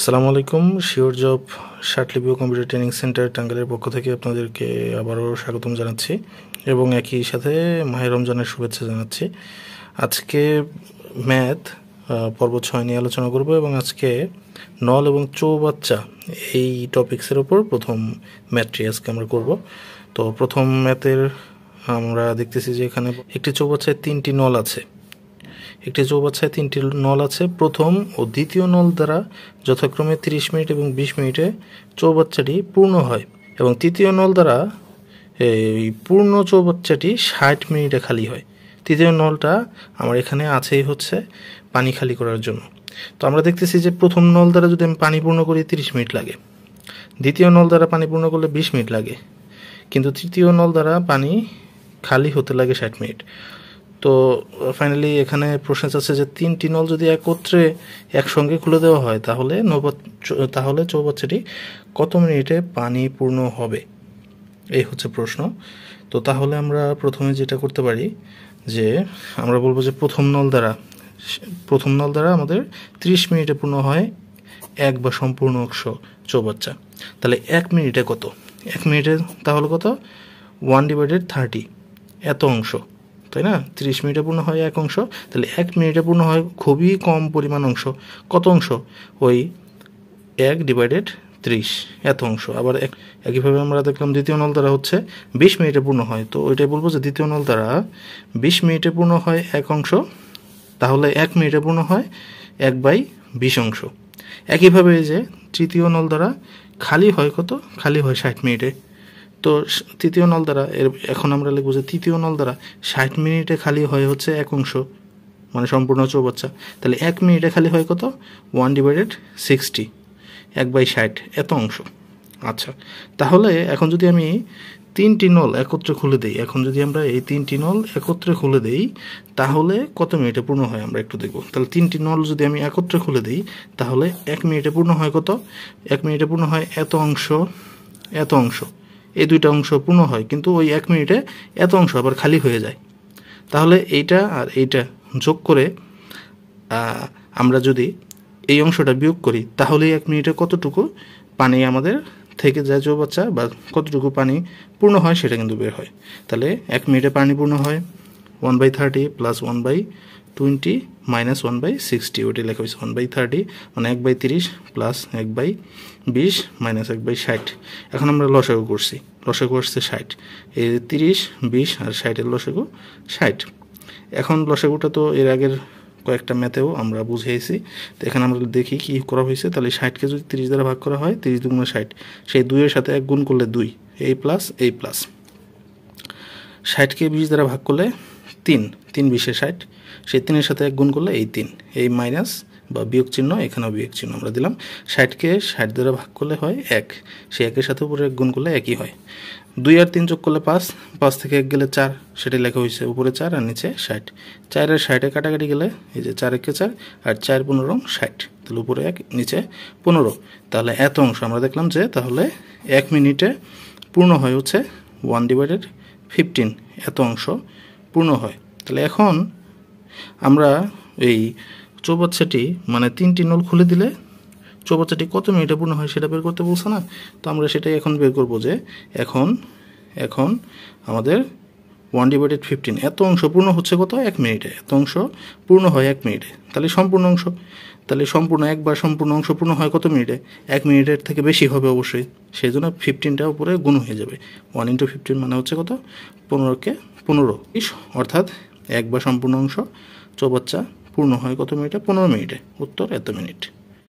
আসসালামু আলাইকুম। Sure job শার্টলিপিও কম্পিউটার ট্রেনিং সেন্টার টাঙ্গাইলের পক্ষ থেকে আপনাদেরকে আবারও স্বাগতম জানাচ্ছি এবং একই সাথে মাহে রমজানের শুভেচ্ছা জানাচ্ছি। আজকে ম্যাথ পর্ব 6 নিয়ে আলোচনা করব এবং আজকে নল এবং চৌবাচ্চা এই টপিক্সের ওপর প্রথম ম্যাথটি আজকে আমরা করব। তো প্রথম ম্যাথের আমরা দেখতেছি যে এখানে একটি চৌবাচ্চায় 3টি নল আছে। একটি চৌবাচ্চায় 3টি নল আছে। প্রথম ও দ্বিতীয় নল দ্বারা যথাক্রমে 30 মিনিট এবং 20 মিনিটে চৌবাচ্চাটি পূর্ণ হয় এবং তৃতীয় নল দ্বারা এই পূর্ণ চৌবাচ্চাটি 60 মিনিটে খালি হয়। তৃতীয় নলটা আমার এখানে আছেই হচ্ছে পানি খালি করার জন্য। তো আমরা দেখতেছি যে প্রথম নল দ্বারা যদি আমি পানি পূর্ণ করি 30 মিনিট লাগে, দ্বিতীয় নল দ্বারা পানি পূর্ণ করলে 20 মিনিট লাগে, কিন্তু তৃতীয় নল দ্বারা পানি খালি হতে লাগে 60 মিনিট। তো ফাইনালি এখানে প্রশ্ন আছে যে 3টি নল যদি একসঙ্গে খুলে দেওয়া হয় তাহলে চৌবাচ্চাটি কত মিনিটে পানি পূর্ণ হবে, এই হচ্ছে প্রশ্ন। তো তাহলে আমরা প্রথমে যেটা করতে পারি যে আমরা বলবো যে প্রথম নল দ্বারা আমাদের 30 মিনিটে পূর্ণ হয় এক বা সম্পূর্ণ অংশ চৌবাচ্চা। তাহলে 1 মিনিটে কত? 1 মিনিটে তাহলে কত? 1/30, এত অংশ, তাই না? 30 মিনিটে পূর্ণ হয় এক অংশ, তাহলে 1 মিনিটে পূর্ণ হয় খুবই কম পরিমাণ অংশ। কত অংশ? ওই 1/30, এত অংশ। আবার একইভাবে আমরা দেখলাম দ্বিতীয় নল দ্বারা হচ্ছে 20 মিনিটে পূর্ণ হয়, তো ওইটাই বলবো যে দ্বিতীয় নল দ্বারা 20 মিনিটে পূর্ণ হয় এক অংশ, তাহলে 1 মিনিটে পূর্ণ হয় 1/20 অংশ। একইভাবে যে তৃতীয় নল দ্বারা খালি হয় কত? খালি হয় 60 মিনিটে। তো তৃতীয় নল দ্বারা এখন আমরা লিখব যে তৃতীয় নল দ্বারা 60 মিনিটে খালি হয় হচ্ছে এক অংশ, মানে সম্পূর্ণ চৌবাচ্চা। তাহলে 1 মিনিটে খালি হয় কত? 1/60, 1/60, এত অংশ। আচ্ছা, তাহলে এখন যদি আমি 3টি নল একত্রে খুলে দিই, এই 3টি নল একত্রে খুলে দিই তাহলে কত মিনিটে পূর্ণ হয় আমরা একটু দেখব। তাহলে 3টি নল যদি আমি একত্রে খুলে দিই তাহলে 1 মিনিটে পূর্ণ হয় কত? 1 মিনিটে পূর্ণ হয় এত অংশ, এত অংশ। এই দুইটা অংশ পূর্ণ হয়, কিন্তু ওই 1 মিনিটে এত অংশ আবার খালি হয়ে যায়। তাহলে এইটা আর এইটা যোগ করে আমরা যদি এই অংশটা বিয়োগ করি তাহলে 1 মিনিটে কতটুকু পানি আমাদের থেকে যায় চৌবাচ্চা, বা কতটুকু পানি পূর্ণ হয় সেটা কিন্তু বের হয়। তাহলে 1 মিনিটে পানি পূর্ণ হয় 1/30 প্লাস 1/20 মাইনাস 1/60, ওইটি লেখা হয়েছে 1/30 মানে 1/30 প্লাস 1/20 মাইনাস 1/60। এখন আমরা লসাগু করছি, লসাগু আসছে 60, এই 30, 20 আর 60-এর লসাগু 60। এখন লসাগুটা তো এর আগের কয়েকটা ম্যাথেও আমরা বুঝিয়েছি। তো এখানে আমরা দেখি কি করা হয়েছে। তাহলে 60কে যদি 30 দ্বারা ভাগ করা হয়, 30 দুগুণে 60, সেই 2-এর সাথে 1 গুণ করলে 2, এই প্লাস এই প্লাস। 60কে 20 দ্বারা ভাগ করলে 3, 3-20-এ 60, সেই 3-এর সাথে 1 গুণ করলে এই 3, এই মাইনাস বা বিয়োগ চিহ্ন, এখানেও বিয়োগ চিহ্ন আমরা দিলাম। 60কে 60 দ্বারা ভাগ করলে হয় 1, সেই 1-এর সাথে উপরে 1 গুণ করলে 1ই হয়। 2 আর 3 যোগ করলে 5, 5 থেকে 1 গেলে 4, সেটা লেখা হয়েছে উপরে 4 আর নিচে 60। 4 আর 60-এ কাটাকাটি গেলে এই যে 4 একে 4 আর 4 15 60, তাহলে উপরে 1 নিচে 15। তাহলে এত অংশ আমরা দেখলাম যে তাহলে 1 মিনিটে পূর্ণ হয় হচ্ছে 1/15, এত অংশ পূর্ণ হয়। তাহলে এখন আমরা এই চৌবাচ্চাটি মানে 3টি নল খুলে দিলে চৌবাচ্চাটি কত মিনিটে পূর্ণ হয় সেটা বের করতে বলছে না? তো আমরা সেটাই এখন বের করব যে এখন আমাদের 1/15, এত অংশ পূর্ণ হচ্ছে কত? 1 মিনিটে। এত অংশ পূর্ণ হয় 1 মিনিটে, তাহলে সম্পূর্ণ অংশ, তাহলে সম্পূর্ণ একবার সম্পূর্ণ অংশ পূর্ণ হয় কত মিনিটে? 1 মিনিটের থেকে বেশি হবে অবশ্যই, সেই জন্য 15টা উপরে গুণ হয়ে যাবে। 1 × 15 মানে হচ্ছে কত? 15কে 15, অর্থাৎ একবার সম্পূর্ণ অংশ চৌবাচ্চা পূর্ণ হয় কত মিনিটে? 15 মিনিটে। উত্তর এত মিনিট।